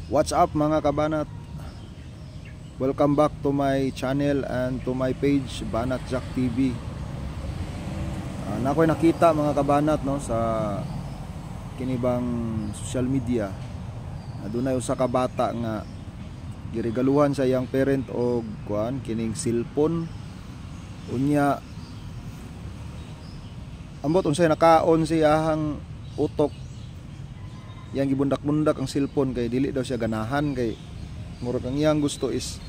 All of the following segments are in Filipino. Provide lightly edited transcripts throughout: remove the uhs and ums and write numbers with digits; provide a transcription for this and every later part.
What's up mga kabanat? Welcome back to my channel and to my page Banat Jack TV. Nakoy nakita mga kabanat no sa kinibang social media. Adunay usa ka bata nga giregaluhan sa iyang parent og kuan kining cellphone. Unya ambot unsay nakaon siyahang utok yang gibundak-bundak ang cellphone kay dili daw siya ganahan kay murag ang iyang gusto is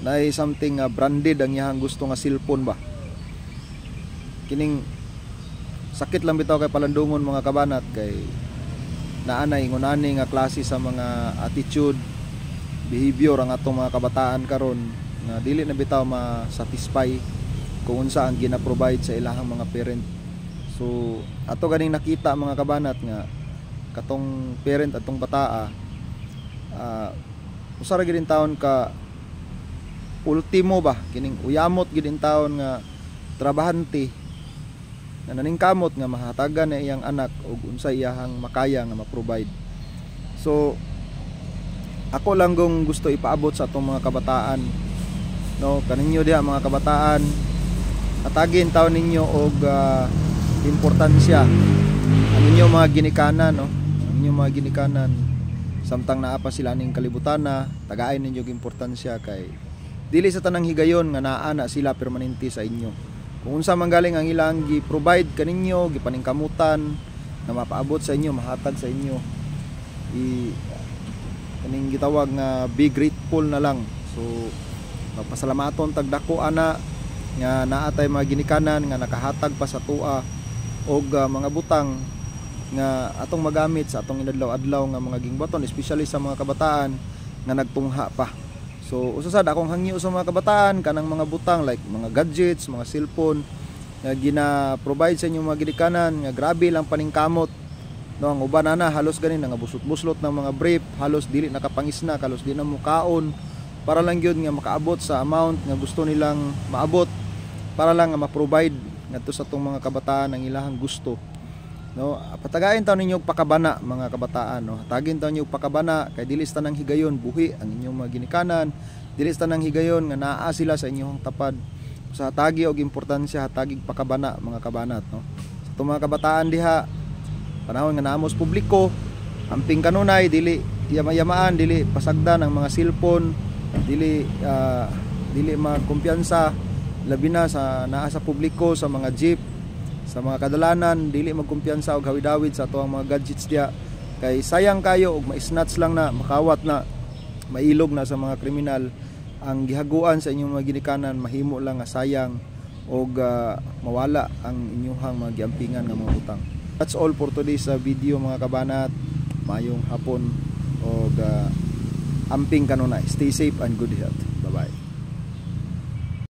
nay something branded ang iyang gusto nga cellphone ba. Kining sakit lang bitaw kay palandungon mga kabanat kay naanay ngunani nga klase sa mga attitude, behavior ang atong mga kabataan karon nga dili na bitaw ma-satisfy kung unsa ang gina-provide sa ilahang mga parent. So ato ganing nakita mga kabanat nga katong parent atong bataa usa ra gid in taon ka ultimo ba kining uyamot gid in taon nga trabahante na naningkamot nga mahatagan na iyang anak og unsa iyahang makaya nga ma-provide. So ako lang gong gusto ipaabot sa atong mga kabataan no kaninyo diha mga kabataan atagin taon ninyo og importansya ang inyong mga ginikanan no yung mga ginikanan samtang naa pa sila ning kalibutan na tagain ninyo importansya kay dili sa tanang higayon nga naa na sila permanente sa inyo. Kung unsa man galing ang ilang gi-provide kaninyo, gipaningkamutan na mapaabot sa inyo, mahatag sa inyo, kaning gitawag nga be grateful na lang. So magpasalamaton tag dako ana nga naa tay mga ginikanan nga nakahatag pa sa tua og mga butang nga atong magamit sa atong inadlaw-adlaw nga mga gingbaton, especially sa mga kabataan nga nagtungha pa. So usasad akong hangyo sa mga kabataan kanang mga butang like mga gadgets, mga cellphone nga gina-provide sa inyong mga ginikanan nga grabe lang paningkamot no. Ang uban na halos ganin nga buslot-buslot ng mga brief, halos dili nakapangisna, halos di na mukaon para lang gyud nga makaabot sa amount nga gusto nilang maabot para lang nga ma-provide ngadto sa atong mga kabataan ang ilahang gusto. No, patagain taw ninyo pakabana mga kabataan no. Tagin taw ninyo pakabana kay dili sa tanang higayon buhi ang inyong mga ginikanan, dili sa tanang higayon nga naa sila sa inyong tapad. Sa hatagi og importansya hatagig pakabana mga kabanat no. Sa itong mga kabataan diha panahon nga naamos publiko, amping kanunay dili yama-yamaan, dili pasagdan ang mga cellphone, dili makumpiyansa labi na sa naa sa publiko, sa mga jeep, sa mga kadalanan, dili magkumpiyansa og hawid-hawid sa tuang mga gadgets diya kay sayang kayo og ma-snatch lang na, makawat na, mailog na sa mga kriminal ang gihaguan sa inyong mga ginikanan, mahimo lang nga sayang og mawala ang inyong mga giampingan nga mga utang. That's all for today's video mga kabanat. Mayong hapon og amping kanunay. Stay safe and good health. Bye bye.